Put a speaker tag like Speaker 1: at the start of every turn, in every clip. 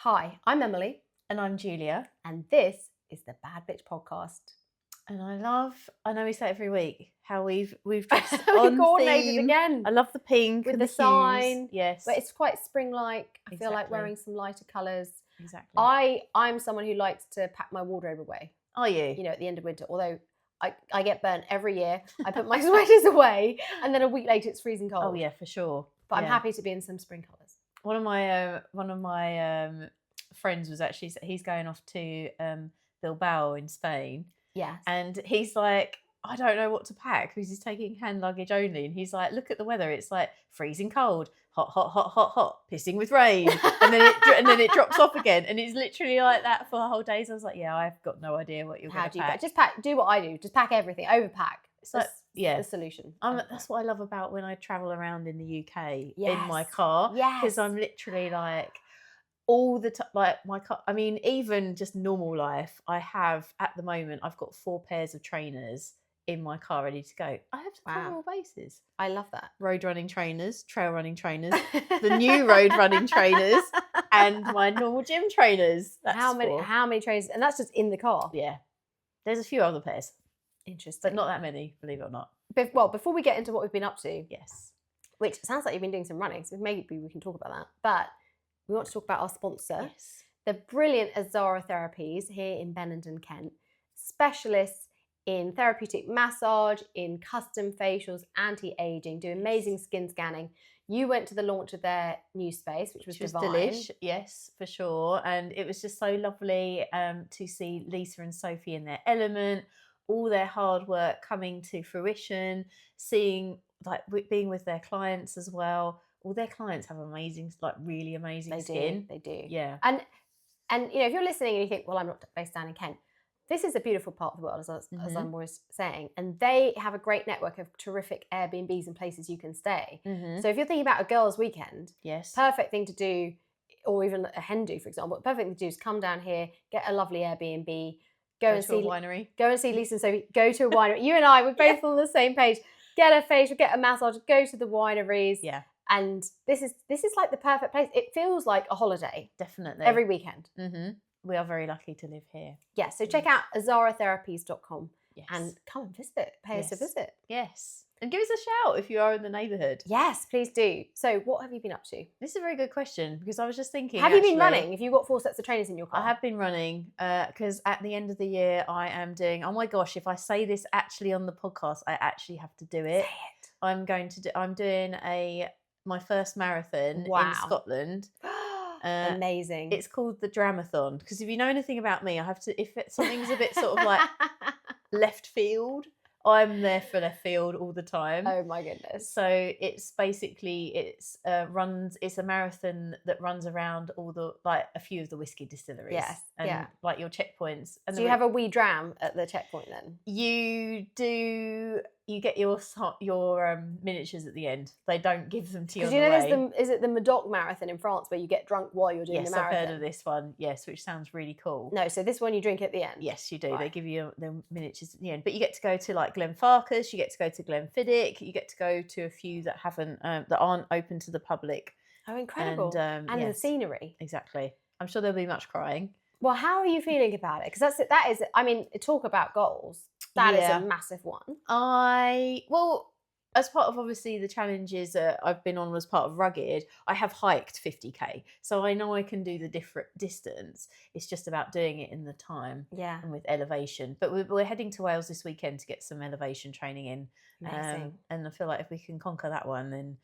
Speaker 1: Hi, I'm Emily,
Speaker 2: And I'm Julia.
Speaker 1: and this is the Bad Bitch Podcast.
Speaker 2: And I know we say it every week, how we've just
Speaker 1: We
Speaker 2: on
Speaker 1: coordinated
Speaker 2: theme.
Speaker 1: again
Speaker 2: I love the pink
Speaker 1: with
Speaker 2: and
Speaker 1: the
Speaker 2: hues.
Speaker 1: sign.
Speaker 2: Yes.
Speaker 1: But it's quite spring-like. I feel like
Speaker 2: Exactly.
Speaker 1: wearing some lighter colours.
Speaker 2: Exactly.
Speaker 1: I'm someone who likes to pack my wardrobe away,
Speaker 2: Are you?
Speaker 1: you know, at the end of winter. Although I get burnt every year. I put my sweaters away, and then a week later it's freezing cold.
Speaker 2: Oh yeah, for sure.
Speaker 1: But I'm happy to be in some spring colours.
Speaker 2: One of my friends was actually, he's going off to Bilbao in Spain.
Speaker 1: Yes.
Speaker 2: And he's like, I don't know what to pack because he's taking hand luggage only. And he's like, look at the weather. It's like freezing cold, hot, hot, hot, hot, hot, pissing with rain. And then it drops off again. And it's literally like that for a whole day. So I was like, yeah, I've got no idea what you're going to pack.
Speaker 1: Just pack, do what I do. Just pack everything, overpack.
Speaker 2: It's like,
Speaker 1: the solution.
Speaker 2: That's what I love about when I travel around in the UK
Speaker 1: Yes.
Speaker 2: in my car.
Speaker 1: Yes.
Speaker 2: Because I'm literally like, all the time, like my car, I mean, even just normal life, I have at the moment, I've got 4 pairs of trainers in my car ready to go. I have to cover all bases.
Speaker 1: I love that.
Speaker 2: Road running trainers, trail running trainers, the new road running trainers, and my normal gym trainers.
Speaker 1: That's how many trainers? And that's just in the car.
Speaker 2: Yeah. There's a few other pairs.
Speaker 1: Interesting.
Speaker 2: But not that many, believe it or not.
Speaker 1: Well, before we get into what we've been up to.
Speaker 2: Yes.
Speaker 1: Which sounds like you've been doing some running, so maybe we can talk about that. But we want to talk about our sponsor,
Speaker 2: yes.
Speaker 1: the brilliant Azara Therapies here in Benenden, Kent. Specialists in therapeutic massage, in custom facials, anti-aging, do amazing skin scanning. You went to the launch of their new space, which was divine.
Speaker 2: Delish, yes, for sure. And it was just so lovely to see Lisa and Sophie in their element, all their hard work coming to fruition, seeing, like, being with their clients as well. All their clients have amazing, like really amazing skin.
Speaker 1: They do.
Speaker 2: Yeah.
Speaker 1: And you know, if you're listening and you think, well, I'm not based down in Kent, this is a beautiful part of the world, as I'm always saying. And they have a great network of terrific Airbnbs and places you can stay. Mm-hmm. So if you're thinking about a girls' weekend,
Speaker 2: yes,
Speaker 1: perfect thing to do, or even a hen do, for example, perfect thing to do is come down here, get a lovely Airbnb, go and see
Speaker 2: a winery.
Speaker 1: Go and see Lisa and Sophie, go to a winery. You and I, we're both on the same page. Get a facial, get a massage, go to the wineries.
Speaker 2: Yeah.
Speaker 1: And this is like the perfect place. It feels like a holiday.
Speaker 2: Definitely.
Speaker 1: Every weekend.
Speaker 2: Mm-hmm. We are very lucky to live here.
Speaker 1: Yeah, so check out azaratherapies.com and come and visit. Pay us a visit.
Speaker 2: Yes. And give us a shout if you are in the neighbourhood.
Speaker 1: Yes, please do. So what have you been up to?
Speaker 2: This is a very good question because I was just thinking.
Speaker 1: Have you been running? Have you got 4 sets of trainers in your car?
Speaker 2: I have been running because at the end of the year I am doing, oh my gosh, if I say this actually on the podcast, I actually have to do it.
Speaker 1: Say it.
Speaker 2: I'm doing my first marathon in Scotland.
Speaker 1: Amazing.
Speaker 2: It's called the Dramathon because if you know anything about me, I have to, if something's a bit sort of like left field, I'm there for left field all the time.
Speaker 1: Oh my goodness.
Speaker 2: So it's basically, it's a marathon that runs around a few of the whiskey distilleries.
Speaker 1: Yes.
Speaker 2: And like your checkpoints. And
Speaker 1: so you have a wee dram at the checkpoint then?
Speaker 2: You do. You get your miniatures at the end. They don't give them to you on the way.
Speaker 1: Is it the Medoc Marathon in France where you get drunk while you're doing the marathon?
Speaker 2: Yes, I've heard of this one. Yes, which sounds really cool.
Speaker 1: No, so this one you drink at the end?
Speaker 2: Yes, you do. Right. They give you the miniatures at the end. But you get to go to like Glenfarclas, you get to go to Glenfiddich, you get to go to a few that aren't open to the public.
Speaker 1: Oh, incredible. And the scenery.
Speaker 2: Exactly. I'm sure there'll be much crying.
Speaker 1: Well, how are you feeling about it? Because that is, I mean, talk about goals. That is a massive one.
Speaker 2: As part of obviously the challenges I've been on as part of Rugged, I have hiked 50k. So I know I can do the different distance. It's just about doing it in the time and with elevation. But we're heading to Wales this weekend to get some elevation training in.
Speaker 1: Amazing.
Speaker 2: And I feel like if we can conquer that one, then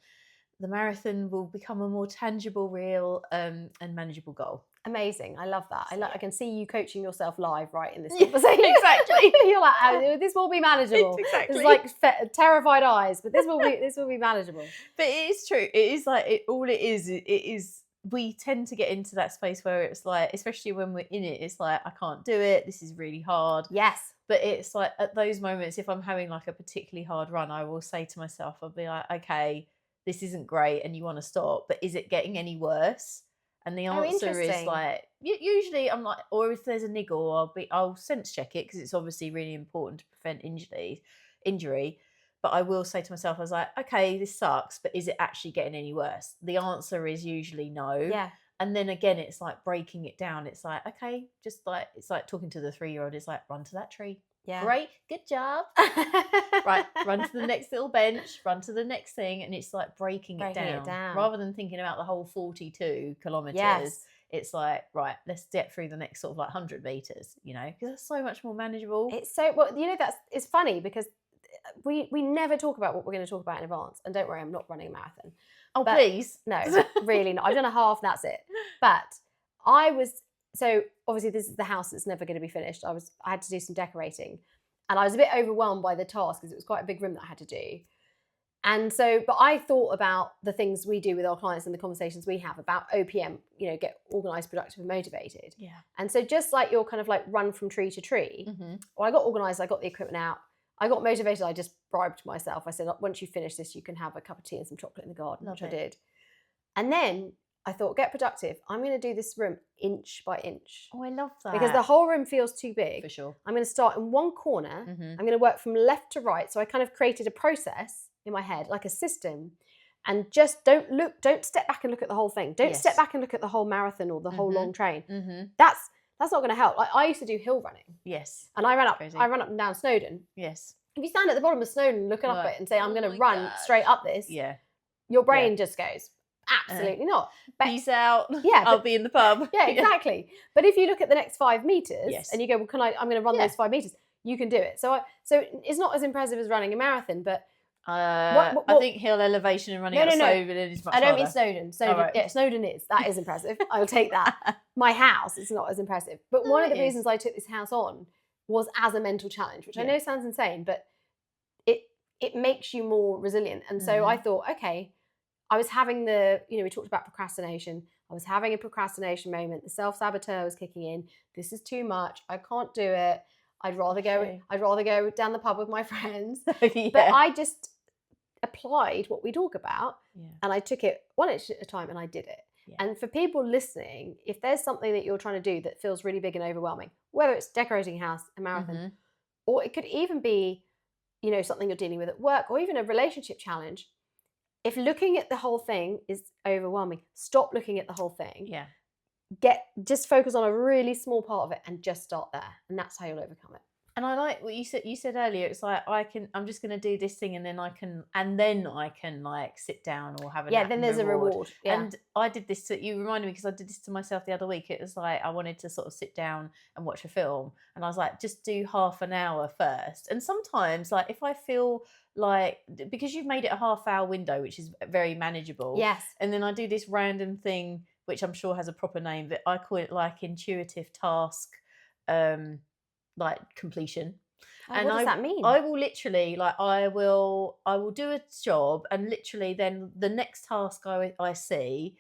Speaker 2: the marathon will become a more tangible, real and manageable goal.
Speaker 1: Amazing. I love that. I can see you coaching yourself live right in this conversation.
Speaker 2: Exactly.
Speaker 1: You're like, oh, this will be manageable.
Speaker 2: Exactly.
Speaker 1: It's like terrified eyes, but this will be manageable.
Speaker 2: But it is true. It is like it is we tend to get into that space where it's like, especially when we're in it, it's like, I can't do it. This is really hard.
Speaker 1: Yes.
Speaker 2: But it's like at those moments, if I'm having like a particularly hard run, I will say to myself, I'll be like, okay, this isn't great and you want to stop, but is it getting any worse? And the answer is like, usually I'm like, or if there's a niggle, I'll sense check it because it's obviously really important to prevent injury. But I will say to myself, I was like, okay, this sucks, but is it actually getting any worse? The answer is usually no.
Speaker 1: Yeah.
Speaker 2: And then again, it's like breaking it down. It's like, okay, just like, it's like talking to the 3-year-old. It's like, run to that tree.
Speaker 1: Yeah.
Speaker 2: Great, good job. Right, run to the next little bench, run to the next thing. And it's like breaking it down. Rather than thinking about the whole 42 kilometres.
Speaker 1: Yes.
Speaker 2: It's like, right, let's get through the next sort of like 100 meters, you know, because that's so much more manageable.
Speaker 1: It's so, well, you know, it's funny because we never talk about what we're going to talk about in advance. And don't worry, I'm not running a marathon.
Speaker 2: Oh, but, please.
Speaker 1: No, really not. I've done a half, and that's it. But so obviously this is the house that's never going to be finished. I had to do some decorating, and I was a bit overwhelmed by the task because it was quite a big room that I had to do. And so, but I thought about the things we do with our clients and the conversations we have about OPM, you know, get organised, productive and motivated.
Speaker 2: Yeah.
Speaker 1: And so just like you're kind of like run from tree to tree, well, I got organised, I got the equipment out, I got motivated, I just bribed myself. I said, once you finish this, you can have a cup of tea and some chocolate in the garden, which I did. And then I thought, get productive. I'm going to do this room inch by inch.
Speaker 2: Oh, I love that.
Speaker 1: Because the whole room feels too big.
Speaker 2: For sure.
Speaker 1: I'm going to start in one corner. I'm going to work from left to right. So I kind of created a process in my head, like a system, and just don't step back and look at the whole thing. Don't step back and look at the whole marathon or the whole long train. That's not going to help. I used to do hill running.
Speaker 2: Yes.
Speaker 1: And I ran up and down Snowdon.
Speaker 2: Yes.
Speaker 1: If you stand at the bottom of Snowdon looking up it and say, I'm going to run straight up this,
Speaker 2: yeah,
Speaker 1: your brain just goes, absolutely not. But,
Speaker 2: peace out.
Speaker 1: Yeah.
Speaker 2: I'll be in the pub.
Speaker 1: Yeah, exactly. But if you look at the next 5 meters and you go, well, I'm going to run those 5 meters, you can do it. So it's not as impressive as running a marathon, but
Speaker 2: I think hill elevation and running up Snowdon is much harder.
Speaker 1: I don't mean Snowdon. Yeah, Snowdon that is impressive. I'll take that. My house is not as impressive. But one of the reasons I took this house on was as a mental challenge, which I know sounds insane, but it makes you more resilient. And so I thought, okay, I was having we talked about procrastination. I was having a procrastination moment. The self-saboteur was kicking in. This is too much. I can't do it. I'd rather go down the pub with my friends. But I just applied what we talk about and I took it one inch at a time and I did it. Yeah. And for people listening, if there's something that you're trying to do that feels really big and overwhelming, whether it's decorating a house, a marathon, or it could even be, something you're dealing with at work or even a relationship challenge, if looking at the whole thing is overwhelming, stop looking at the whole thing. Yeah. Just focus on a really small part of it and just start there. And that's how you'll overcome it.
Speaker 2: And I like what you said earlier. It's like I'm just going to do this thing, and then I can like sit down or have a nap.
Speaker 1: Then there's a reward. Yeah.
Speaker 2: And I did this you reminded me because I did this to myself the other week. It was like I wanted to sort of sit down and watch a film, and I was like, just do half an hour first. And sometimes, like if I feel like, because you've made it a half-hour window, which is very manageable.
Speaker 1: Yes.
Speaker 2: And then I do this random thing, which I'm sure has a proper name, but I call it like intuitive task. Like completion.
Speaker 1: What does that mean?
Speaker 2: I will literally I will do a job, and literally then the next task I see,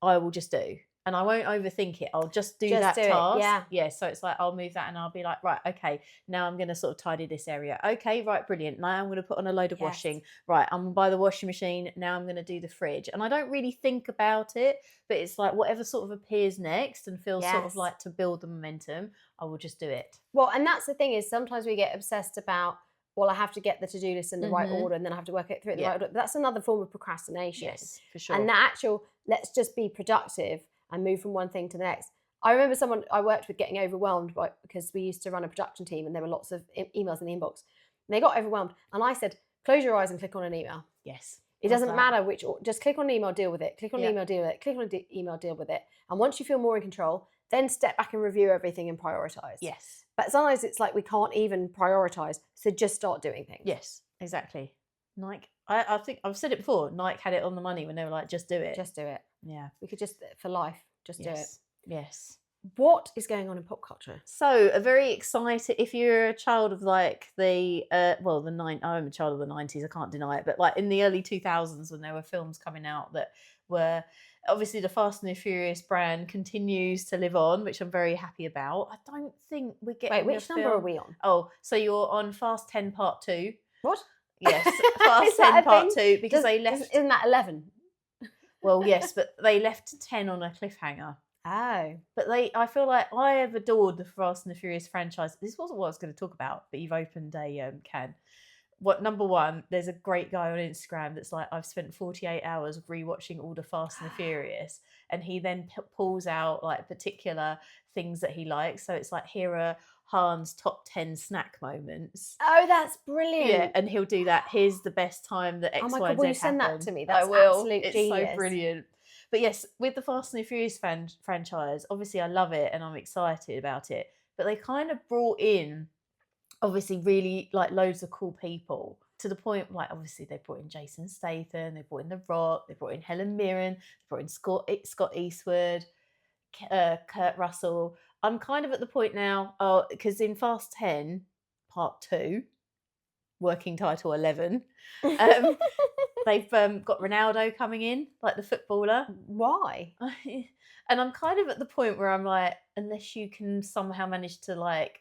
Speaker 2: I will just do. And I won't overthink it. I'll just do that task. Yeah. So it's like I'll move that and I'll be like, right, okay, now I'm going to sort of tidy this area. Okay, right, brilliant. Now I'm going to put on a load of washing. Right, I'm by the washing machine. Now I'm going to do the fridge. And I don't really think about it, but it's like whatever sort of appears next and feels sort of like to build the momentum, I will just do it.
Speaker 1: Well, and that's the thing is sometimes we get obsessed about, well, I have to get the to-do list in the right order and then I have to work it through in the right order. But that's another form of procrastination.
Speaker 2: Yes, for sure.
Speaker 1: And the actual, let's just be productive and move from one thing to the next. I remember someone I worked with getting overwhelmed because we used to run a production team and there were lots of emails in the inbox. And they got overwhelmed. And I said, close your eyes and click on an email.
Speaker 2: Yes.
Speaker 1: It doesn't matter which, just click on an email, deal with it. Click on an email, deal with it. Click on an email, deal with it. And once you feel more in control, then step back and review everything and prioritize.
Speaker 2: Yes.
Speaker 1: But sometimes it's like we can't even prioritize. So just start doing things.
Speaker 2: Yes, exactly. Nike, I think I've said it before, Nike had it on the money when they were like, just do it.
Speaker 1: Just do it.
Speaker 2: Yeah.
Speaker 1: We could just, for life, just do it.
Speaker 2: Yes.
Speaker 1: What is going on in pop culture?
Speaker 2: So a very excited, if you're a child of like I'm a child of the 90s, I can't deny it, but like in the early 2000s when there were films coming out that were, obviously the Fast and the Furious brand continues to live on, which I'm very happy about. I don't think we're getting
Speaker 1: Wait, which number are we on?
Speaker 2: Oh, so you're on Fast 10 Part 2.
Speaker 1: What?
Speaker 2: Yes, Fast 10 Part 2 because they left...
Speaker 1: Isn't that 11?
Speaker 2: Well, yes, but they left 10 on a cliffhanger.
Speaker 1: Oh.
Speaker 2: But I feel like I have adored the Fast and the Furious franchise. This wasn't what I was going to talk about, but you've opened a can. number one, there's a great guy on Instagram that's like, I've spent 48 hours rewatching all the Fast and the Furious, and he then pulls out like particular things that he likes. So it's like, here are Han's top 10 snack moments.
Speaker 1: Oh, that's brilliant.
Speaker 2: Yeah, and he'll do that. Here's the best time that X,
Speaker 1: oh my
Speaker 2: Y,
Speaker 1: God,
Speaker 2: and
Speaker 1: will
Speaker 2: Z
Speaker 1: you send
Speaker 2: happened.
Speaker 1: that to me? That's
Speaker 2: I will.
Speaker 1: absolute
Speaker 2: It's
Speaker 1: genius.
Speaker 2: so brilliant. But yes, with the Fast and the Furious franchise, obviously I love it and I'm excited about it. But they kind of brought in, obviously, really like loads of cool people, to the point, like, obviously they brought in Jason Statham, they brought in The Rock, they brought in Helen Mirren, they brought in Scott Eastwood, Kurt Russell. I'm kind of at the point now, because in Fast 10 Part 2, working title 11, they've got Ronaldo coming in, like the footballer.
Speaker 1: Why?
Speaker 2: And I'm kind of at the point where I'm like, unless you can somehow manage to like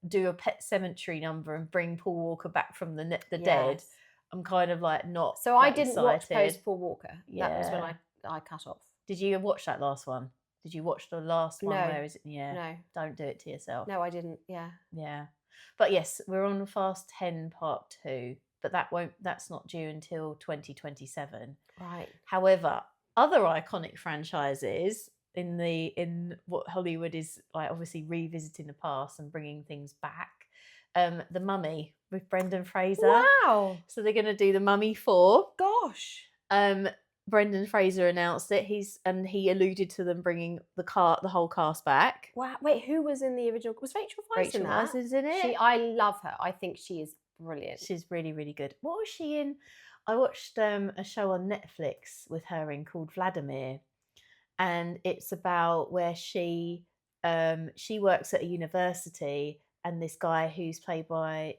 Speaker 2: do a Pet Cemetery number and bring Paul Walker back from the dead, I'm kind of like not.
Speaker 1: So I didn't
Speaker 2: excited.
Speaker 1: watch post Paul Walker.
Speaker 2: Yeah.
Speaker 1: That was when I cut off.
Speaker 2: Did you watch that last one? Did you watch the last one?
Speaker 1: No.
Speaker 2: Where is it? Yeah.
Speaker 1: No.
Speaker 2: Don't do it to yourself.
Speaker 1: No, I didn't. Yeah.
Speaker 2: Yeah. But yes, we're on Fast 10 Part 2, but that's not due until 2027.
Speaker 1: Right.
Speaker 2: However, other iconic franchises in what Hollywood is like, obviously revisiting the past and bringing things back. The Mummy with Brendan Fraser.
Speaker 1: Wow.
Speaker 2: So they're going to do The Mummy 4.
Speaker 1: Gosh.
Speaker 2: Brendan Fraser announced it. He alluded to them bringing the whole cast back.
Speaker 1: Wow. Wait, who was in the original? Was Rachel Weisz in that?
Speaker 2: Weisz is in it.
Speaker 1: I love her. I think she is brilliant.
Speaker 2: She's really, really good. What was she in? I watched a show on Netflix with her in called Vladimir, and it's about where she works at a university, and this guy who's played by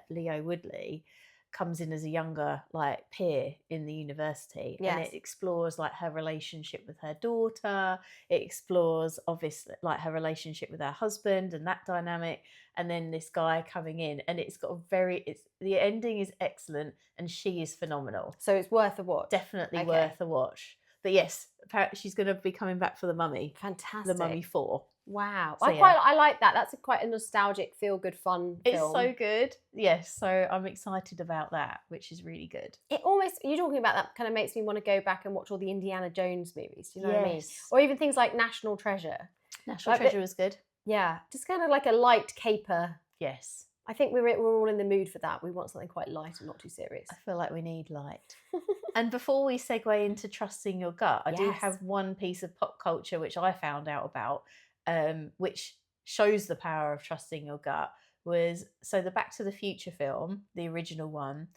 Speaker 2: Leo Woodley comes in as a younger like peer in the university.
Speaker 1: Yes.
Speaker 2: And it explores like her relationship with her daughter. It explores obviously like her relationship with her husband and that dynamic, and then this guy coming in, and it's got the ending is excellent and she is phenomenal.
Speaker 1: So it's worth a watch.
Speaker 2: Definitely worth a watch. But yes, apparently she's going to be coming back for The Mummy.
Speaker 1: Fantastic.
Speaker 2: The Mummy 4.
Speaker 1: Wow.
Speaker 2: So,
Speaker 1: I like that. That's quite a nostalgic, feel-good, fun film.
Speaker 2: It's so good. Yes, so I'm excited about that, which is really good.
Speaker 1: It almost, you're talking about that, kind of makes me want to go back and watch all the Indiana Jones movies. Do you know what I mean? Or even things like National Treasure.
Speaker 2: National Treasure was good.
Speaker 1: Yeah, just kind of like a light caper.
Speaker 2: Yes.
Speaker 1: I think we're all in the mood for that. We want something quite light and not too serious.
Speaker 2: I feel like we need light. And before we segue into trusting your gut, I do have one piece of pop culture which I found out about, which shows the power of trusting your gut. Was so the Back to the Future film, the original one,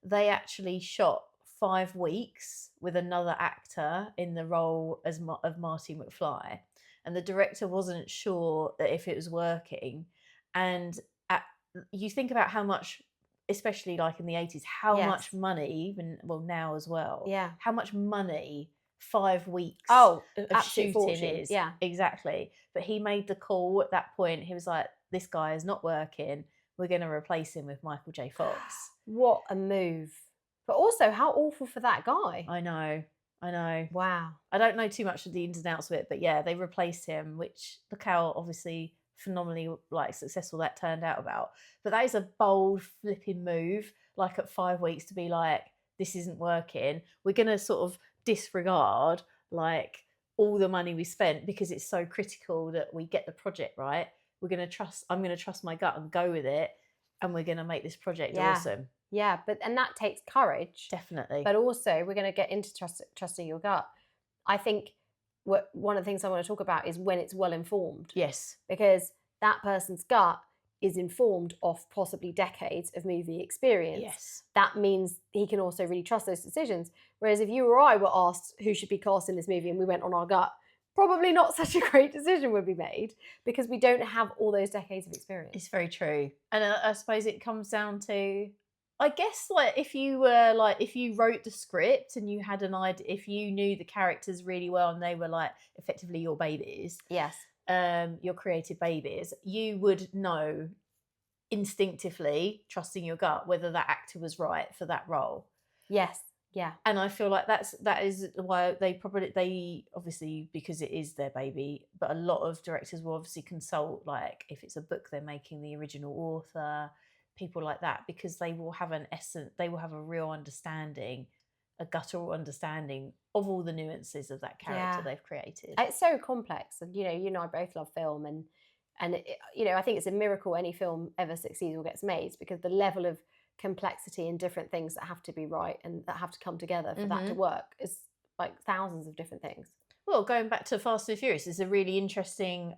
Speaker 2: they actually shot 5 weeks with another actor in the role of Marty McFly, and the director wasn't sure that if it was working. And you think about how much, especially like in the 80s, how much money, even now as well, how much money 5 weeks of shooting is.
Speaker 1: Yeah,
Speaker 2: exactly. But he made the call at that point. He was like, this guy is not working, we're going to replace him with Michael J. Fox.
Speaker 1: What a move. But also, how awful for that guy.
Speaker 2: I know.
Speaker 1: Wow.
Speaker 2: I don't know too much of the ins and outs of it, but yeah, they replaced him, which look how obviously phenomenally like successful that turned out about. But that is a bold flipping move, like at 5 weeks, to be like, this isn't working, we're going to sort of disregard like all the money we spent because it's so critical that we get the project right. I'm going to trust my gut and go with it, and we're going to make this project awesome.
Speaker 1: Yeah, and that takes courage.
Speaker 2: Definitely.
Speaker 1: But also, we're going to get into trusting your gut. I think one of the things I want to talk about is when it's well informed.
Speaker 2: Yes.
Speaker 1: Because that person's gut is informed off possibly decades of movie experience.
Speaker 2: Yes.
Speaker 1: That means he can also really trust those decisions. Whereas if you or I were asked who should be cast in this movie and we went on our gut, probably not such a great decision would be made because we don't have all those decades of experience.
Speaker 2: It's very true. And I suppose it comes down to, I guess, like if you wrote the script and you had an idea, if you knew the characters really well and they were like effectively your babies.
Speaker 1: Yes.
Speaker 2: Your creative babies, you would know instinctively, trusting your gut, whether that actor was right for that role.
Speaker 1: Yes. Yeah.
Speaker 2: And I feel like that is why they obviously, because it is their baby, but a lot of directors will obviously consult, like if it's a book they're making, the original author, people like that, because they will have a real understanding, a guttural understanding of all the nuances of that character they've created.
Speaker 1: It's so complex, and you and I both love film, and I think it's a miracle any film ever succeeds or gets made, because the level of complexity and different things that have to be right and that have to come together for that to work is like thousands of different things.
Speaker 2: Well, going back to Fast and Furious is a really interesting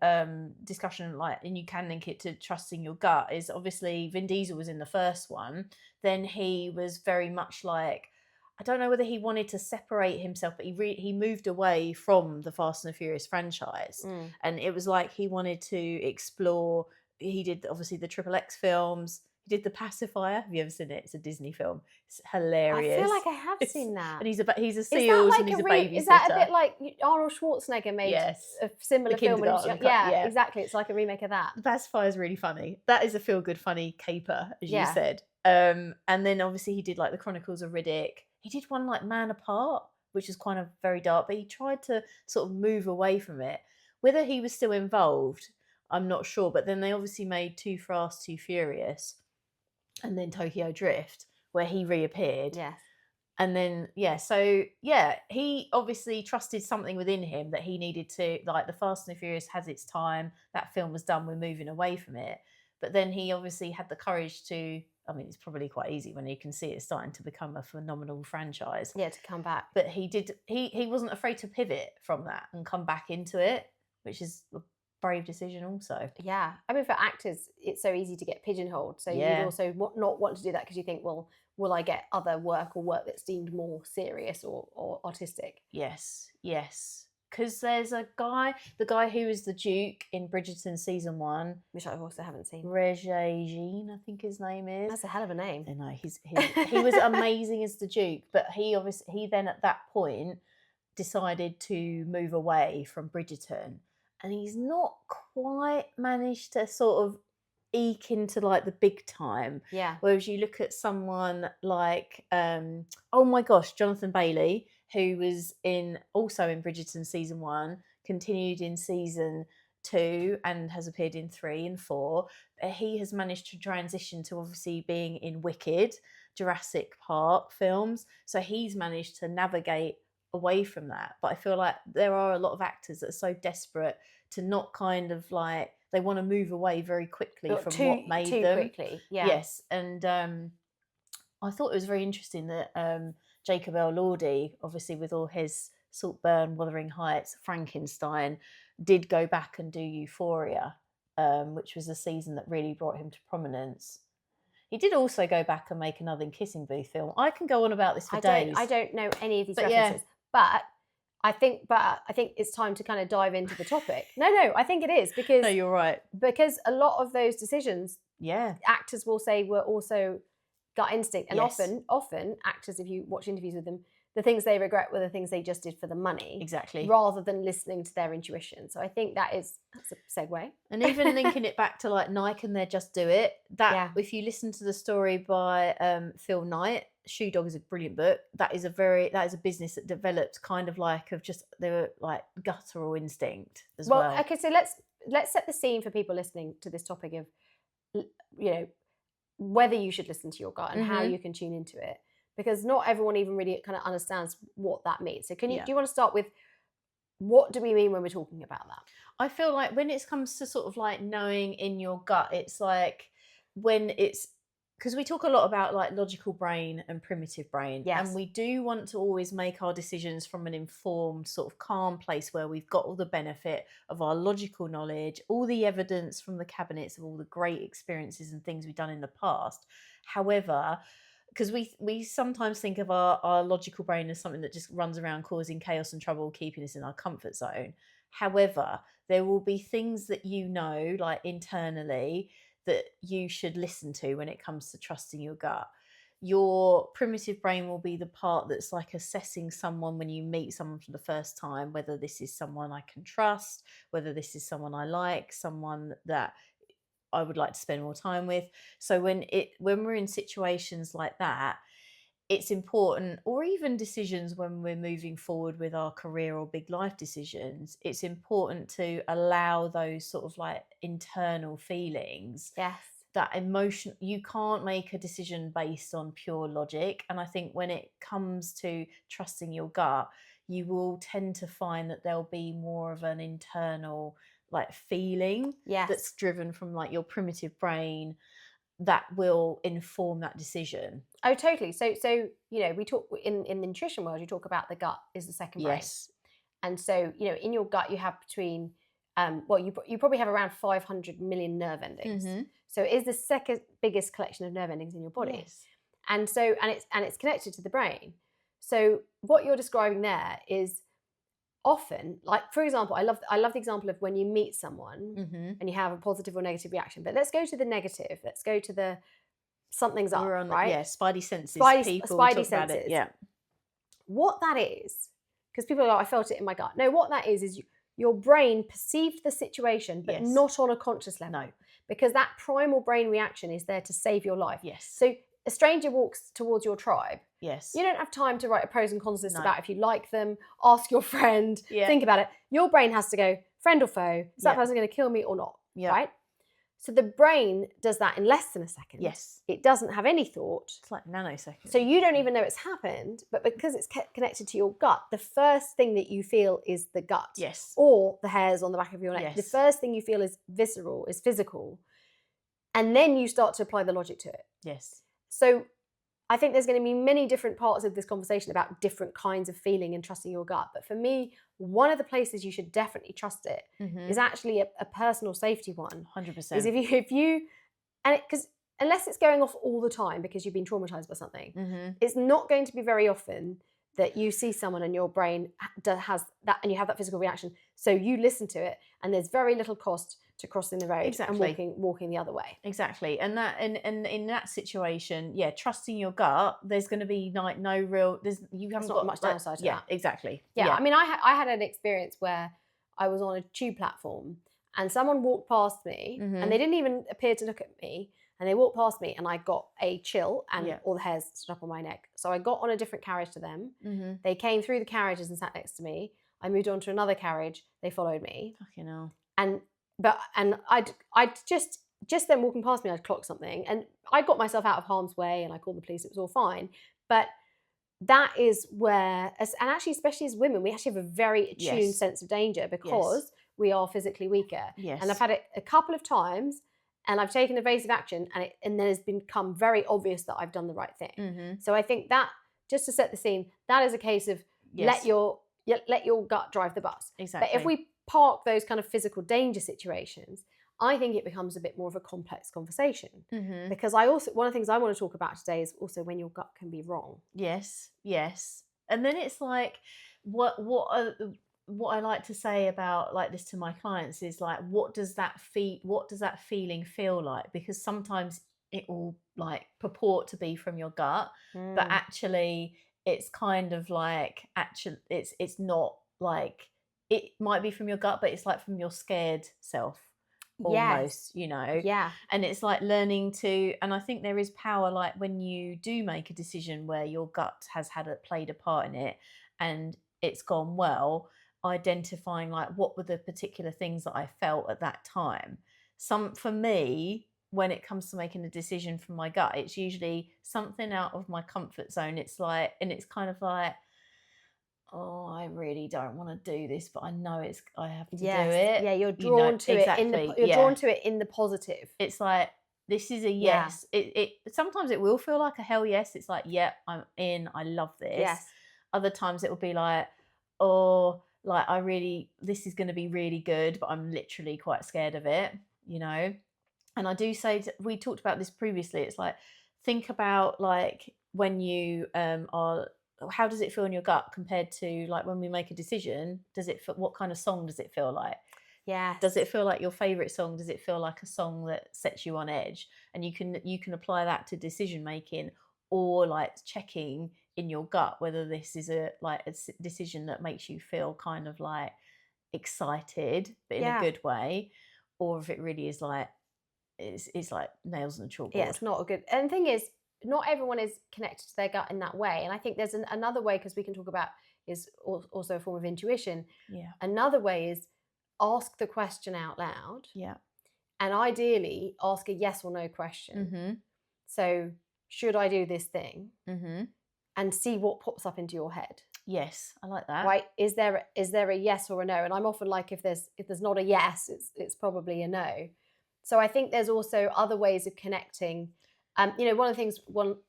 Speaker 2: discussion, and you can link it to trusting your gut. Is obviously Vin Diesel was in the first one, then he was very much like, I don't know whether he wanted to separate himself, but he moved away from the Fast and the Furious franchise, and it was like he wanted to explore. He did obviously the XXX films. He did The Pacifier. Have you ever seen it? It's a Disney film. It's hilarious.
Speaker 1: I feel like I have seen that.
Speaker 2: And he's a SEALs and he's a babysitter.
Speaker 1: Is that a bit like Arnold Schwarzenegger made a similar film? Yeah, exactly. It's like a remake of that.
Speaker 2: The Pacifier is really funny. That is a feel-good, funny caper, as you said. And then obviously he did like the Chronicles of Riddick. He did one like Man Apart, which is kind of very dark, but he tried to sort of move away from it. Whether he was still involved, I'm not sure. But then they obviously made Too Fast, Too Furious, and then Tokyo Drift, where he reappeared.
Speaker 1: Yes.
Speaker 2: And then, he obviously trusted something within him that he needed to, like, the Fast and the Furious has its time. That film was done. We're moving away from it. But then he obviously had the courage to, I mean, it's probably quite easy when you can see it starting to become a phenomenal franchise.
Speaker 1: Yeah, to come back.
Speaker 2: But he wasn't afraid to pivot from that and come back into it, which is a brave decision also.
Speaker 1: Yeah. I mean, for actors, it's so easy to get pigeonholed. So you'd also not want to do that because you think, well, will I get other work or work that's deemed more serious or artistic?
Speaker 2: Yes. Because there's the guy who was the Duke in Bridgerton season 1,
Speaker 1: which I also haven't seen.
Speaker 2: Regé, I think his name is.
Speaker 1: That's a hell of a name.
Speaker 2: I know he was amazing as the Duke, but he then at that point decided to move away from Bridgerton, and he's not quite managed to sort of eke into like the big time.
Speaker 1: Yeah.
Speaker 2: Whereas you look at someone like oh my gosh, Jonathan Bailey, who was also in Bridgerton season 1, continued in season 2 and has appeared in 3 and 4. He has managed to transition to obviously being in Wicked, Jurassic Park films. So he's managed to navigate away from that. But I feel like there are a lot of actors that are so desperate to not kind of like, they want to move away very quickly from what made them.
Speaker 1: Too quickly, yeah.
Speaker 2: Yes, and I thought it was very interesting that Jacob Elordi, obviously with all his Saltburn, Wuthering Heights, Frankenstein, did go back and do Euphoria, which was a season that really brought him to prominence. He did also go back and make another Kissing Booth film. I can go on about this for days.
Speaker 1: I don't know any of these references, but I think it's time to kind of dive into the topic. No, I think it is, because
Speaker 2: no, you're right.
Speaker 1: Because a lot of those decisions, actors will say were also gut instinct, and often actors, if you watch interviews with them, the things they regret were the things they just did for the money,
Speaker 2: exactly,
Speaker 1: rather than listening to their intuition. So I think that's a segue.
Speaker 2: And even linking it back to like Nike and their Just Do It. If you listen to the story by Phil Knight, Shoe Dog is a brilliant book. That is a business that developed kind of like they were like guttural instinct as well.
Speaker 1: Okay, so let's set the scene for people listening to this topic of, whether you should listen to your gut and how you can tune into it, because not everyone even really kind of understands what that means. So do you want to start with, what do we mean when we're talking about that?
Speaker 2: I feel like when it comes to sort of like knowing in your gut, it's like when it's, because we talk a lot about like logical brain and primitive brain, and we do want to always make our decisions from an informed sort of calm place where we've got all the benefit of our logical knowledge, all the evidence from the cabinets of all the great experiences and things we've done in the past. However, because we sometimes think of our logical brain as something that just runs around causing chaos and trouble, keeping us in our comfort zone. However, there will be things that like internally, that you should listen to when it comes to trusting your gut. Your primitive brain will be the part that's like assessing someone when you meet someone for the first time, whether this is someone I can trust, whether this is someone I like, someone that I would like to spend more time with. So when we're in situations like that, it's important, or even decisions when we're moving forward with our career or big life decisions, it's important to allow those sort of like internal feelings that emotion, you can't make a decision based on pure logic. And I think when it comes to trusting your gut, you will tend to find that there'll be more of an internal like feeling that's driven from like your primitive brain that will inform that decision.
Speaker 1: Oh, totally. So we talk in the nutrition world, you talk about the gut is the second brain.
Speaker 2: Yes.
Speaker 1: And so, in your gut, you have between, you probably have around 500 million nerve endings.
Speaker 2: Mm-hmm.
Speaker 1: So it is the second biggest collection of nerve endings in your body.
Speaker 2: Yes.
Speaker 1: And so, and it's connected to the brain. So what you're describing there is often, like, for example, I love the example of when you meet someone and you have a positive or negative reaction. But let's go to the negative. Let's go to the something's up, right?
Speaker 2: Yeah, spidey senses.
Speaker 1: Spidey
Speaker 2: senses.
Speaker 1: About it.
Speaker 2: Yeah.
Speaker 1: What that is, because people are like, I felt it in my gut. No, what that is your brain perceived the situation, but not on a conscious level.
Speaker 2: No.
Speaker 1: Because that primal brain reaction is there to save your life.
Speaker 2: Yes.
Speaker 1: So a stranger walks towards your tribe.
Speaker 2: Yes.
Speaker 1: You don't have time to write a pros and cons list about if you like them, ask your friend, think about it. Your brain has to go, friend or foe, is that person going to kill me or not?
Speaker 2: Yeah.
Speaker 1: Right? So the brain does that in less than a second.
Speaker 2: Yes.
Speaker 1: It doesn't have any thought.
Speaker 2: It's like nanoseconds.
Speaker 1: So you don't even know it's happened, but because it's connected to your gut, the first thing that you feel is the gut.
Speaker 2: Yes.
Speaker 1: Or the hairs on the back of your neck.
Speaker 2: Yes.
Speaker 1: The first thing you feel is visceral, is physical. And then you start to apply the logic to it.
Speaker 2: Yes.
Speaker 1: So I think there's going to be many different parts of this conversation about different kinds of feeling and trusting your gut. But for me, one of the places you should definitely trust it is actually a personal safety one.
Speaker 2: 100%.
Speaker 1: Is if you, and because unless it's going off all the time because you've been traumatized by something, it's not going to be very often that you see someone and your brain has that and you have that physical reaction. So you listen to it and there's very little cost to crossing the road and walking the other way.
Speaker 2: Exactly. And that and in that situation, trusting your gut, there's going to be like no real you haven't got
Speaker 1: much downside to that.
Speaker 2: Exactly.
Speaker 1: Yeah. I mean, I had an experience where I was on a tube platform and someone walked past me and they didn't even appear to look at me. And they walked past me and I got a chill and all the hairs stood up on my neck. So I got on a different carriage to them. They came through the carriages and sat next to me. I moved on to another carriage. They followed me.
Speaker 2: Fucking hell.
Speaker 1: And I'd just them walking past me, I'd clock something. And I got myself out of harm's way and I called the police. It was all fine. But that is where, and actually, especially as women, we actually have a very attuned sense of danger because we are physically weaker.
Speaker 2: Yes.
Speaker 1: And I've had it a couple of times. And I've taken evasive action and then it's become very obvious that I've done the right thing. So I think that, just to set the scene, that is a case of let your gut drive the bus.
Speaker 2: Exactly.
Speaker 1: But if we park those kind of physical danger situations, I think it becomes a bit more of a complex conversation. Because one of the things I want to talk about today is also when your gut can be wrong.
Speaker 2: Yes. And then it's like, what I like to say about like this to my clients is like, what does that feeling feel like? Because sometimes it will like purport to be from your gut, but actually it's kind of like it's not like, it might be from your gut, but it's like from your scared self almost,
Speaker 1: Yeah.
Speaker 2: And it's like learning to, and I think there is power like when you do make a decision where your gut has played a part in it and it's gone well, identifying like what were the particular things that I felt at that time. For me, when it comes to making a decision from my gut, it's usually something out of my comfort zone. It's like, and it's kind of like, oh, I really don't want to do this, but I know I have to do it.
Speaker 1: Yeah, you're drawn to it. You're drawn to it in the positive.
Speaker 2: It's like, this is a yes. It sometimes it will feel like a hell yes. It's like, yep, I'm in. I love this.
Speaker 1: Yes.
Speaker 2: Other times it will be like, oh, like this is going to be really good, but I'm literally quite scared of it, And I do say, we talked about this previously. It's like, think about like when you how does it feel in your gut compared to like when we make a decision? What kind of song does it feel like?
Speaker 1: Yeah.
Speaker 2: Does it feel like your favorite song? Does it feel like a song that sets you on edge? And you can apply that to decision making or like checking in your gut whether this is a decision that makes you feel kind of like excited, but in a good way, or if it really is like it's like nails on a chalkboard.
Speaker 1: Yeah, it's not a good. And the thing is, not everyone is connected to their gut in that way. And I think there's another way, because we can talk about is also a form of intuition.
Speaker 2: Yeah.
Speaker 1: Another way is ask the question out loud.
Speaker 2: Yeah.
Speaker 1: and ideally ask a yes or no question. So, should I do this thing? And see what pops up into your head.
Speaker 2: Yes, I like that.
Speaker 1: Right? Is there a yes or a no? And I'm often like, if there's not a yes, it's probably a no. So I think there's also other ways of connecting. You know, one of the things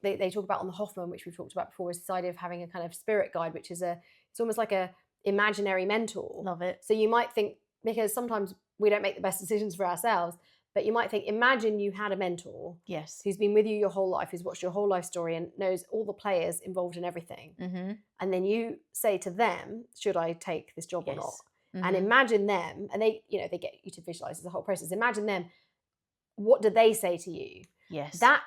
Speaker 1: they talk about on the Hoffman, which we've talked about before, is this idea of having a kind of spirit guide, which is it's almost like a imaginary mentor.
Speaker 2: Love it.
Speaker 1: So you might think, because sometimes we don't make the best decisions for ourselves, but you might think, imagine you had a mentor,
Speaker 2: yes,
Speaker 1: who's been with you your whole life, who's watched your whole life story and knows all the players involved in everything. And then you say to them, should I take this job or not? And imagine them, and they get you to visualize the whole process. Imagine them. What do they say to you?
Speaker 2: Yes.
Speaker 1: That,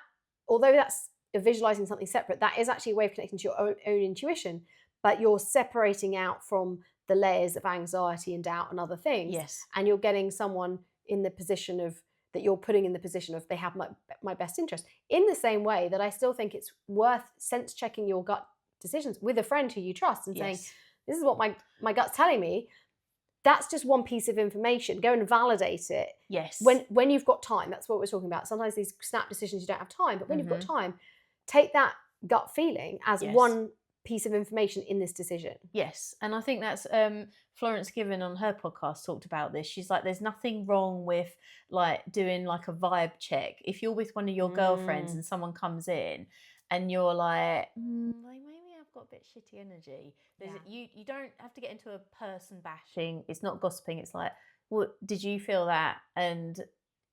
Speaker 1: although that's visualizing something separate, that is actually a way of connecting to your own intuition, but you're separating out from the layers of anxiety and doubt and other things.
Speaker 2: Yes.
Speaker 1: And you're getting someone in the position of, that you're putting in the position of, they have my best interest. In the same way that I still think it's worth sense checking your gut decisions with a friend who you trust and saying, this is what my gut's telling me. That's just one piece of information. Go and validate it.
Speaker 2: Yes.
Speaker 1: When you've got time, that's what we're talking about. Sometimes these snap decisions, you don't have time, but when you've got time, take that gut feeling as one piece of information in this decision.
Speaker 2: Yes. And I think that's Florence Given on her podcast talked about this. She's like, there's nothing wrong with like doing like a vibe check. If you're with one of your girlfriends and someone comes in and you're like, maybe I've got a bit shitty energy. You don't have to get into a person bashing. It's not gossiping. It's like, well, did you feel that? And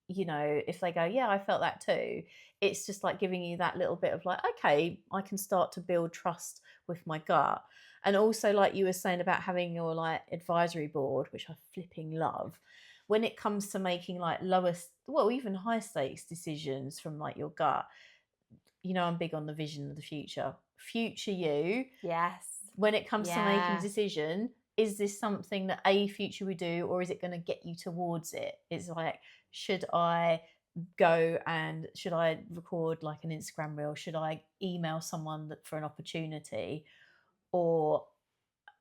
Speaker 2: you know, if they go, yeah, I felt that too, it's just like giving you that little bit of like, okay, I can start to build trust with my gut. And also, like you were saying about having your like advisory board, which I flipping love, when it comes to making like even high stakes decisions from like your gut. You know, I'm big on the vision of the future you.
Speaker 1: Yes.
Speaker 2: When it comes to making a decision, is this something that future we do, or is it going to get you towards it? It's like, should I go and should I record like an Instagram reel? Should I email someone for an opportunity? Or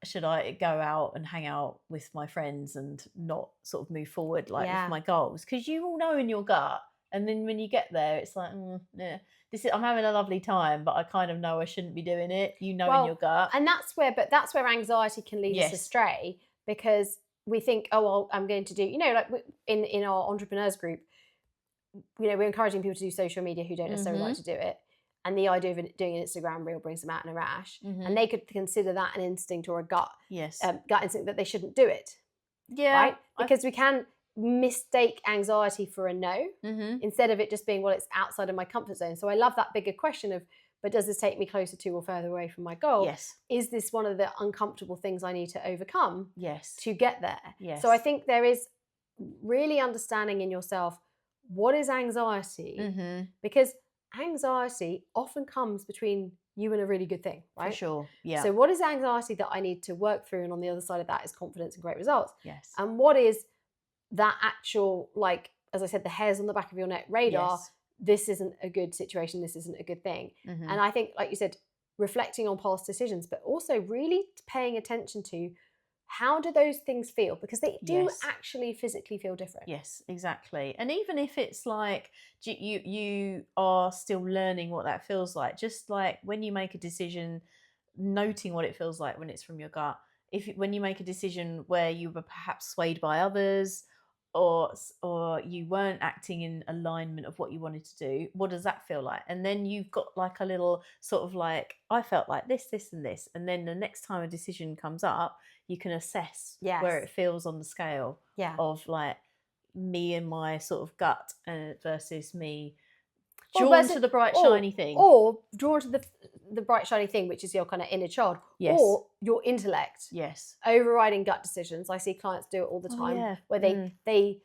Speaker 2: should I go out and hang out with my friends and not sort of move forward like with my goals? Because you all know in your gut. And then when you get there, it's like, I'm having a lovely time, but I kind of know I shouldn't be doing it. You know, in your gut.
Speaker 1: And that's where anxiety can lead us astray, because we think, oh, well, I'm going to do, you know, like in our entrepreneurs group, you know, we're encouraging people to do social media who don't necessarily like to do it. And the idea of doing an Instagram reel brings them out in a rash. And they could consider that an instinct or a gut instinct that they shouldn't do it.
Speaker 2: Yeah.
Speaker 1: Right? Because we can mistake anxiety for a no, instead of it just being, well, it's outside of my comfort zone. So I love that bigger question of, but does this take me closer to or further away from my goal?
Speaker 2: Yes.
Speaker 1: Is this one of the uncomfortable things I need to overcome to get there?
Speaker 2: Yes.
Speaker 1: So I think there is really understanding in yourself, what is anxiety? Because anxiety often comes between you and a really good thing, right?
Speaker 2: For sure. Yeah.
Speaker 1: So what is anxiety that I need to work through? And on the other side of that is confidence and great results.
Speaker 2: Yes.
Speaker 1: And what is that actual, like, as I said, the hairs on the back of your neck radar, this isn't a good situation, this isn't a good thing. And I think, like you said, reflecting on past decisions, but also really paying attention to how do those things feel? Because they do actually physically feel different.
Speaker 2: Yes, exactly. And even if it's like you are still learning what that feels like, just like when you make a decision, noting what it feels like when it's from your gut. When you make a decision where you were perhaps swayed by others, or you weren't acting in alignment of what you wanted to do, what does that feel like? And then you've got like a little sort of like, I felt like this, and this. And then the next time a decision comes up, you can assess where it feels on the scale of like me and my sort of gut versus me drawn to the bright shiny thing,
Speaker 1: or drawn to the bright shiny thing, which is your kind of inner child, or your intellect overriding gut decisions. I see clients do it all the time, where they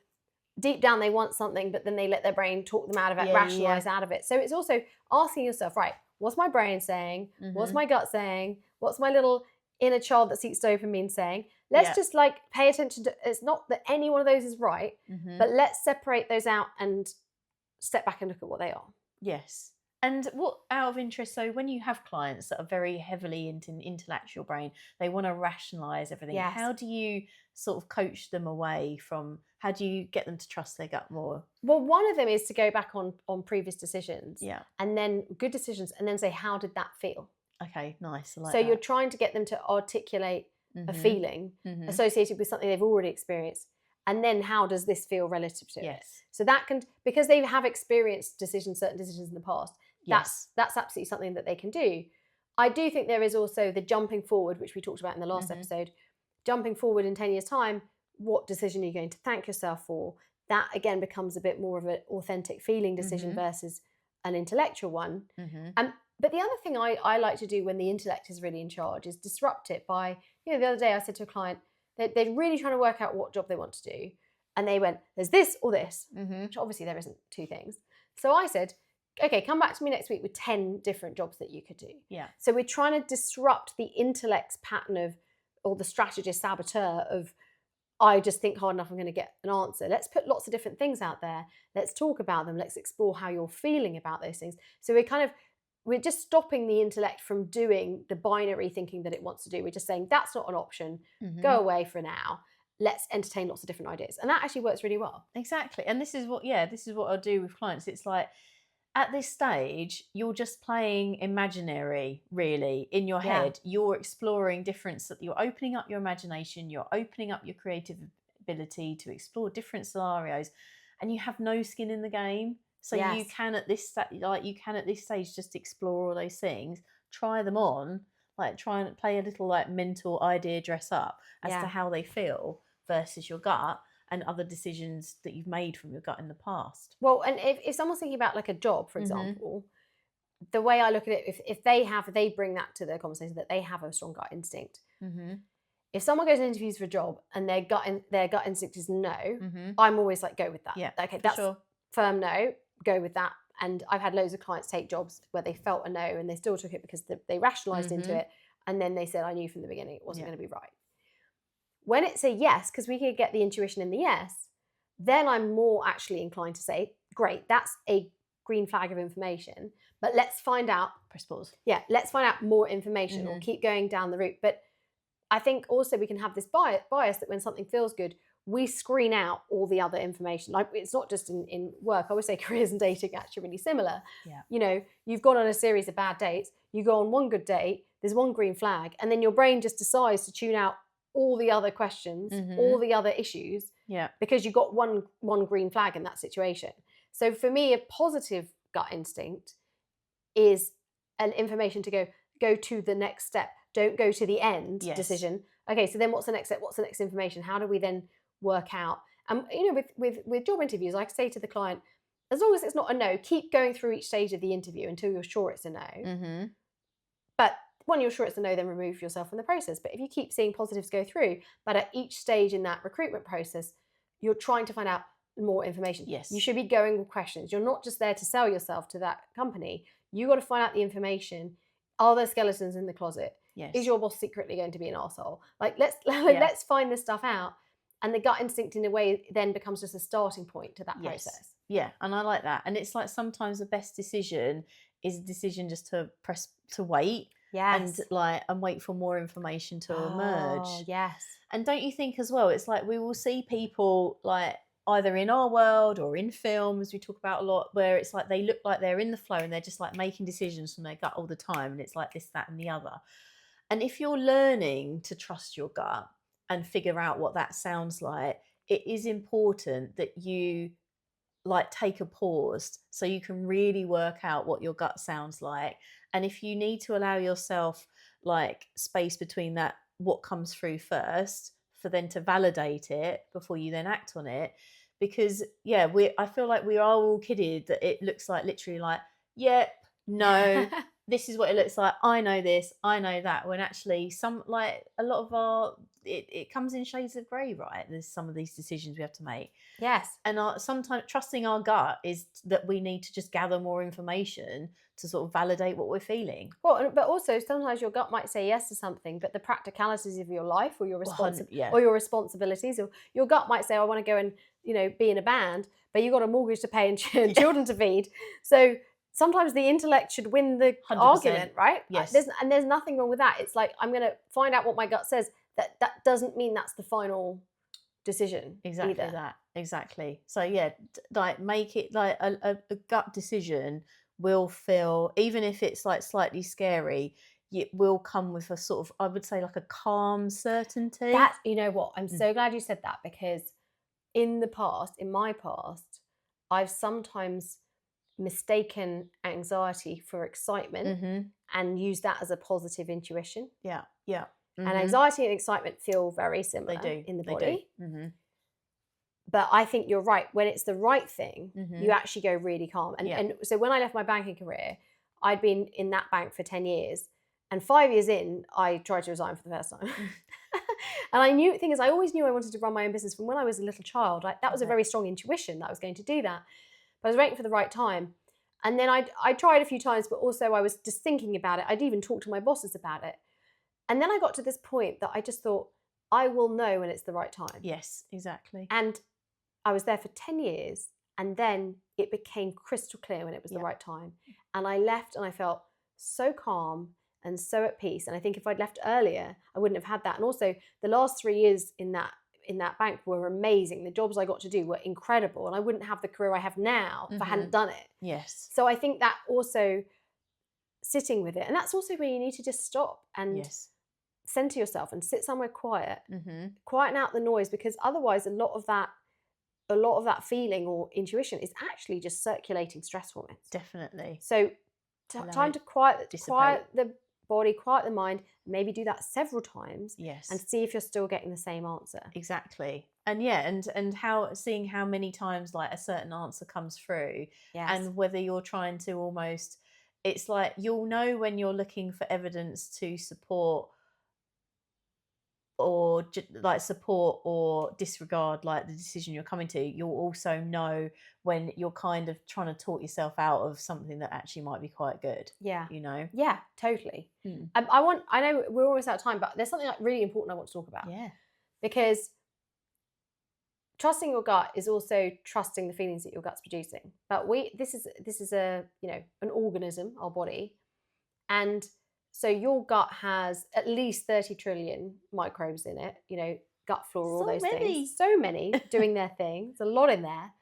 Speaker 1: deep down they want something, but then they let their brain talk them out of it, rationalize out of it. So it's also asking yourself, right, what's my brain saying? What's my gut saying? What's my little inner child that seeks dopamine saying? Let's just like pay attention to, it's not that any one of those is right, but let's separate those out and step back and look at what they are.
Speaker 2: Yes. And what, out of interest, so when you have clients that are very heavily into an intellectual brain, they want to rationalize everything.
Speaker 1: Yes.
Speaker 2: How do you sort of coach them away from, how do you get them to trust their gut more?
Speaker 1: Well, one of them is to go back on previous decisions.
Speaker 2: Yeah.
Speaker 1: And then good decisions, and then say, how did that feel?
Speaker 2: Okay, nice. I like
Speaker 1: So
Speaker 2: that.
Speaker 1: you're trying to get them to articulate a feeling associated with something they've already experienced. And then how does this feel relative to it? So that can, because they have experienced certain decisions in the past, that's absolutely something that they can do. I do think there is also the jumping forward, which we talked about in the last episode. Jumping forward in 10 years' time, what decision are you going to thank yourself for? That again becomes a bit more of an authentic feeling decision versus an intellectual one. But the other thing I like to do when the intellect is really in charge is disrupt it by, the other day I said to a client, they're really trying to work out what job they want to do. And they went, there's this or this, which obviously there isn't two things. So I said, okay, come back to me next week with 10 different jobs that you could do.
Speaker 2: Yeah.
Speaker 1: So we're trying to disrupt the intellect's pattern of, or the strategist saboteur of, I just think hard enough, I'm going to get an answer. Let's put lots of different things out there. Let's talk about them. Let's explore how you're feeling about those things. So we're just stopping the intellect from doing the binary thinking that it wants to do. We're just saying, that's not an option. Go away for now. Let's entertain lots of different ideas. And that actually works really well.
Speaker 2: Exactly. And this is what I do with clients. It's like, at this stage, you're just playing imaginary, really, in your head. You're exploring different, you're opening up your imagination, you're opening up your creative ability to explore different scenarios, and you have no skin in the game. So you can at this stage just explore all those things, try them on, like try and play a little like mental idea dress up as to how they feel versus your gut and other decisions that you've made from your gut in the past.
Speaker 1: Well, and if someone's thinking about like a job, for example, the way I look at it, if they bring that to the conversation, that they have a strong gut instinct. If someone goes and interviews for a job and their gut instinct is no, I'm always like, go with that.
Speaker 2: Yeah,
Speaker 1: okay, that's firm no, go with that. And I've had loads of clients take jobs where they felt a no and they still took it because they rationalized into it. And then they said, I knew from the beginning it wasn't going to be right. When it's a yes, because we could get the intuition in the yes, then I'm more actually inclined to say, great, that's a green flag of information, but let's find out.
Speaker 2: Press pause.
Speaker 1: Yeah, let's find out more information or keep going down the route. But I think also we can have this bias that when something feels good, we screen out all the other information. Like, it's not just in work. I always say careers and dating are actually really similar.
Speaker 2: Yeah.
Speaker 1: You've gone on a series of bad dates, you go on one good date, there's one green flag, and then your brain just decides to tune out all the other questions, all the other issues, because you got one green flag in that situation. So for me, a positive gut instinct is an information to go to the next step. Don't go to the end decision. Okay, so then what's the next step? What's the next information? How do we then work out? And with job interviews, I say to the client, as long as it's not a no, keep going through each stage of the interview until you're sure it's a no. But when you're sure it's a no, then remove yourself from the process. But if you keep seeing positives go through, but at each stage in that recruitment process, you're trying to find out more information.
Speaker 2: Yes.
Speaker 1: You should be going with questions. You're not just there to sell yourself to that company. You got to find out the information. Are there skeletons in the closet?
Speaker 2: Yes.
Speaker 1: Is your boss secretly going to be an arsehole? Like, let's find this stuff out. And the gut instinct, in a way, then becomes just a starting point to that process.
Speaker 2: Yeah, and I like that. And it's like sometimes the best decision is a decision just to press to wait.
Speaker 1: Yes.
Speaker 2: And wait for more information to emerge.
Speaker 1: Yes.
Speaker 2: And don't you think as well, it's like we will see people like either in our world or in films, we talk about a lot, where it's like they look like they're in the flow and they're just like making decisions from their gut all the time. And it's like this, that, and the other. And if you're learning to trust your gut and figure out what that sounds like, it is important that you like take a pause so you can really work out what your gut sounds like. And if you need to allow yourself like space between that, what comes through first, for then to validate it before you then act on it. Because I feel like we are all kidded that it looks like literally like, yep, no, this is what it looks like. I know this, I know that. When actually a lot of it comes in shades of grey, right? There's some of these decisions we have to make.
Speaker 1: Yes.
Speaker 2: And sometimes trusting our gut is that we need to just gather more information to sort of validate what we're feeling.
Speaker 1: Well, but also sometimes your gut might say yes to something, but the practicalities of your life or your responsibilities, or your gut might say, I want to go and be in a band, but you've got a mortgage to pay and children to feed. So sometimes the intellect should win the
Speaker 2: 100%.
Speaker 1: argument, right?
Speaker 2: Yes.
Speaker 1: There's nothing wrong with that. It's like, I'm going to find out what my gut says. That doesn't mean that's the final decision.
Speaker 2: Exactly
Speaker 1: either.
Speaker 2: that. Exactly. So yeah, like make it like a gut decision will feel, even if it's like slightly scary, it will come with a sort of, I would say, like a calm certainty.
Speaker 1: That, you know what? I'm so glad you said that, because in my past, I've sometimes mistaken anxiety for excitement and used that as a positive intuition.
Speaker 2: Yeah, yeah.
Speaker 1: And anxiety and excitement feel very similar in the body. But I think you're right. When it's the right thing, you actually go really calm. And so when I left my banking career, I'd been in that bank for 10 years. And 5 years in, I tried to resign for the first time. And I always knew I wanted to run my own business from when I was a little child. That was a very strong intuition that I was going to do that. But I was waiting for the right time. And then I tried a few times, but also I was just thinking about it. I'd even talked to my bosses about it. And then I got to this point that I just thought, I will know when it's the right time.
Speaker 2: Yes, exactly.
Speaker 1: And I was there for 10 years, and then it became crystal clear when it was the right time. And I left and I felt so calm and so at peace. And I think if I'd left earlier, I wouldn't have had that. And also the last 3 years in that bank were amazing. The jobs I got to do were incredible, and I wouldn't have the career I have now if I hadn't done it.
Speaker 2: Yes.
Speaker 1: So I think that also, sitting with it, and that's also where you need to just stop and center yourself and sit somewhere quiet, quieten out the noise, because otherwise a lot of that feeling or intuition is actually just circulating stress hormones.
Speaker 2: Definitely.
Speaker 1: So time to quiet the body, quiet the mind, maybe do that several times.
Speaker 2: Yes.
Speaker 1: And see if you're still getting the same answer.
Speaker 2: Exactly. And seeing how many times like a certain answer comes through, and whether you're trying to almost, it's like you'll know when you're looking for evidence to support or disregard like the decision you're coming to. You'll also know when you're kind of trying to talk yourself out of something that actually might be quite good.
Speaker 1: Yeah.
Speaker 2: You know?
Speaker 1: Yeah, totally. I know we're almost out of time, but there's something like really important I want to talk about.
Speaker 2: Yeah.
Speaker 1: Because trusting your gut is also trusting the feelings that your gut's producing. But this is a, an organism, our body. And so your gut has at least 30 trillion microbes in it, gut flora, all those things. So many doing their thing. There's a lot in there.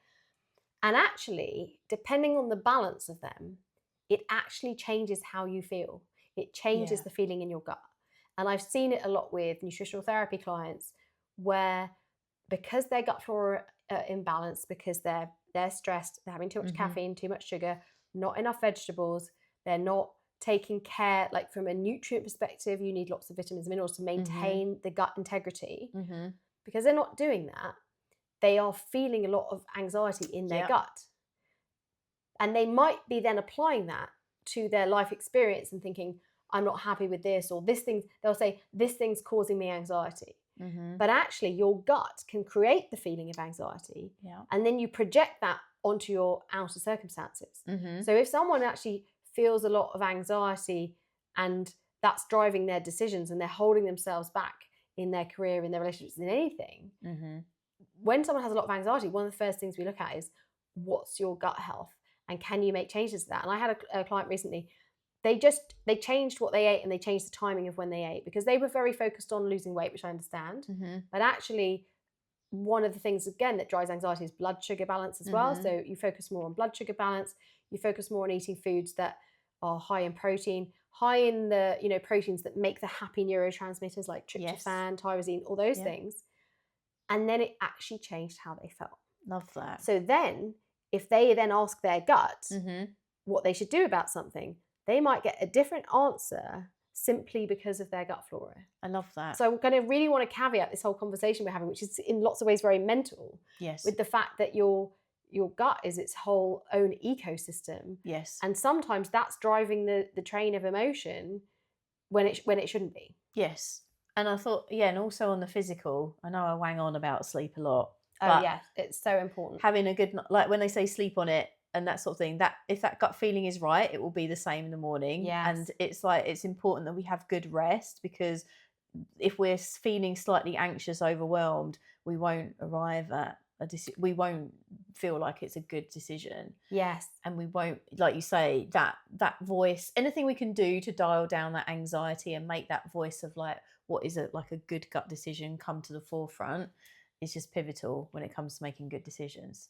Speaker 1: And actually, depending on the balance of them, it actually changes how you feel. It changes the feeling in your gut. And I've seen it a lot with nutritional therapy clients, where because their gut flora are imbalanced, because they're stressed, they're having too much caffeine, too much sugar, not enough vegetables, they're not taking care, like from a nutrient perspective, you need lots of vitamins and minerals to maintain the gut integrity. Because they're not doing that, they are feeling a lot of anxiety in their gut. And they might be then applying that to their life experience and thinking, I'm not happy with this, or this thing, they'll say, this thing's causing me anxiety. But actually your gut can create the feeling of anxiety, and then you project that onto your outer circumstances. So if someone actually feels a lot of anxiety and that's driving their decisions, and they're holding themselves back in their career, in their relationships, in anything, when someone has a lot of anxiety, one of the first things we look at is, what's your gut health, and can you make changes to that? And I had a client recently, they changed what they ate, and they changed the timing of when they ate, because they were very focused on losing weight, which I understand. But actually, one of the things, again, that drives anxiety is blood sugar balance as well. So you focus more on blood sugar balance, you focus more on eating foods that are high in protein, high in the proteins that make the happy neurotransmitters like tryptophan, tyrosine, all those things. And then it actually changed how they felt.
Speaker 2: Love that.
Speaker 1: So then, if they then ask their gut what they should do about something, they might get a different answer simply because of their gut flora.
Speaker 2: I love that.
Speaker 1: So I'm going to really want to caveat this whole conversation we're having, which is in lots of ways very mental.
Speaker 2: Yes.
Speaker 1: With the fact that your gut is its whole own ecosystem.
Speaker 2: Yes.
Speaker 1: And sometimes that's driving the train of emotion when it shouldn't be.
Speaker 2: Yes. And I thought, and also on the physical, I know I wang on about sleep a lot.
Speaker 1: Oh yeah, it's so important.
Speaker 2: Having a good, like when they say sleep on it and that sort of thing, that if that gut feeling is right, it will be the same in the morning.
Speaker 1: Yes.
Speaker 2: And it's like, it's important that we have good rest, because if we're feeling slightly anxious, overwhelmed, we won't arrive at we won't feel like it's a good decision.
Speaker 1: Yes.
Speaker 2: And we won't, like you say, that voice, anything we can do to dial down that anxiety and make that voice of like what is a good gut decision come to the forefront is just pivotal when it comes to making good decisions.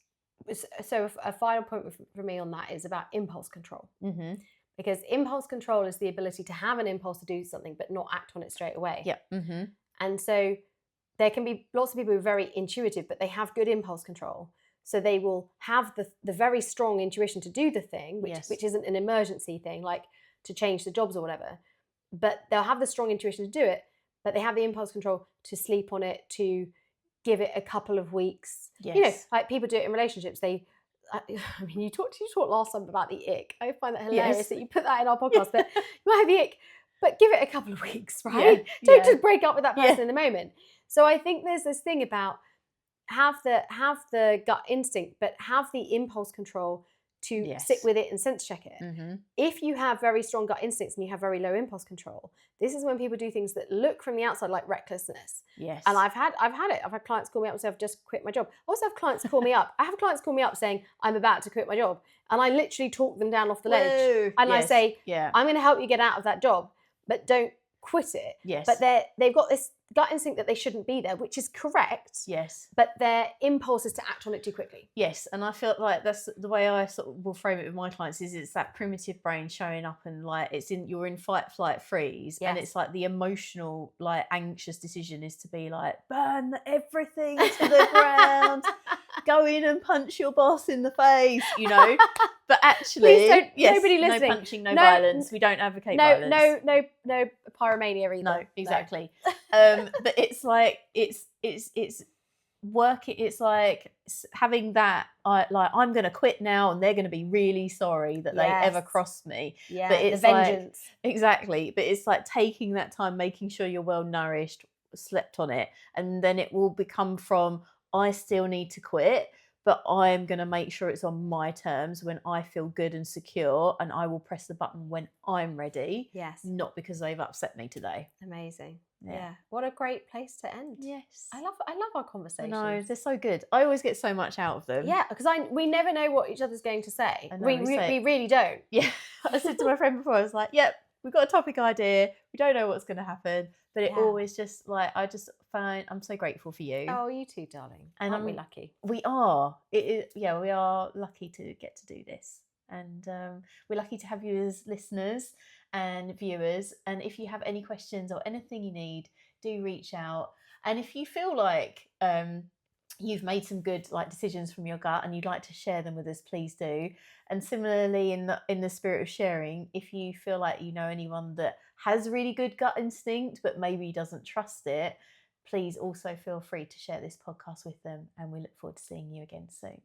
Speaker 1: So a final point for me on that is about impulse control.
Speaker 2: Mm-hmm.
Speaker 1: Because impulse control is the ability to have an impulse to do something but not act on it straight away.
Speaker 2: Yeah. Mm-hmm.
Speaker 1: And so there can be lots of people who are very intuitive, but they have good impulse control. So they will have the very strong intuition to do the thing, which isn't an emergency thing, like to change the jobs or whatever. But they'll have the strong intuition to do it, but they have the impulse control to sleep on it, to give it a couple of weeks.
Speaker 2: Yes.
Speaker 1: You know, like people do it in relationships. I mean, you talked last time about the ick. I find that hilarious that you put that in our podcast. But you might have the ick, but give it a couple of weeks, right? Don't just break up with that person in the moment. So I think there's this thing about have the gut instinct, but have the impulse control to sit with it and sense check it.
Speaker 2: Mm-hmm.
Speaker 1: If you have very strong gut instincts and you have very low impulse control, this is when people do things that look from the outside like recklessness.
Speaker 2: Yes.
Speaker 1: And I've had it. I've had clients call me up and say, I've just quit my job. I also have clients call me up. I have clients call me up saying, I'm about to quit my job. And I literally talk them down off the ledge. And I say, I'm going to help you get out of that job, but don't quit it.
Speaker 2: Yes.
Speaker 1: But they've got this gut instinct that they shouldn't be there, which is correct.
Speaker 2: Yes.
Speaker 1: But their impulse is to act on it too quickly.
Speaker 2: Yes. And I feel like that's the way I sort of will frame it with my clients is it's that primitive brain showing up and like you're in fight, flight, freeze. Yes. And it's like the emotional, like anxious decision is to be like, burn everything to the ground, go in and punch your boss in the face, you know. But actually,
Speaker 1: nobody listening.
Speaker 2: No punching, no violence. We don't advocate violence.
Speaker 1: No pyromania either.
Speaker 2: No, exactly. But it's like it's working. It's like having that. I'm going to quit now, and they're going to be really sorry that they ever crossed me.
Speaker 1: Yeah,
Speaker 2: but it's
Speaker 1: the vengeance.
Speaker 2: Like, exactly. But it's like taking that time, making sure you're well nourished, slept on it, and then it will become from I still need to quit. But I'm going to make sure it's on my terms when I feel good and secure, and I will press the button when I'm ready.
Speaker 1: Yes.
Speaker 2: Not because they've upset me today.
Speaker 1: Amazing. Yeah. What a great place to end.
Speaker 2: Yes.
Speaker 1: I love our conversations.
Speaker 2: No, they're so good. I always get so much out of them.
Speaker 1: Yeah, because we never know what each other's going to say.
Speaker 2: I know,
Speaker 1: We really don't.
Speaker 2: Yeah. I said to my friend before, I was like, yep, we've got a topic idea. We don't know what's going to happen. But it always just like, I just find, I'm so grateful for you.
Speaker 1: Oh, you too, darling.
Speaker 2: And
Speaker 1: aren't we lucky?
Speaker 2: We are. We are lucky to get to do this. And we're lucky to have you as listeners and viewers. And if you have any questions or anything you need, do reach out. And if you feel like you've made some good decisions from your gut and you'd like to share them with us, please do. And similarly, in the spirit of sharing, if you feel like you know anyone that has really good gut instinct but maybe doesn't trust it, please also feel free to share this podcast with them, and we look forward to seeing you again soon.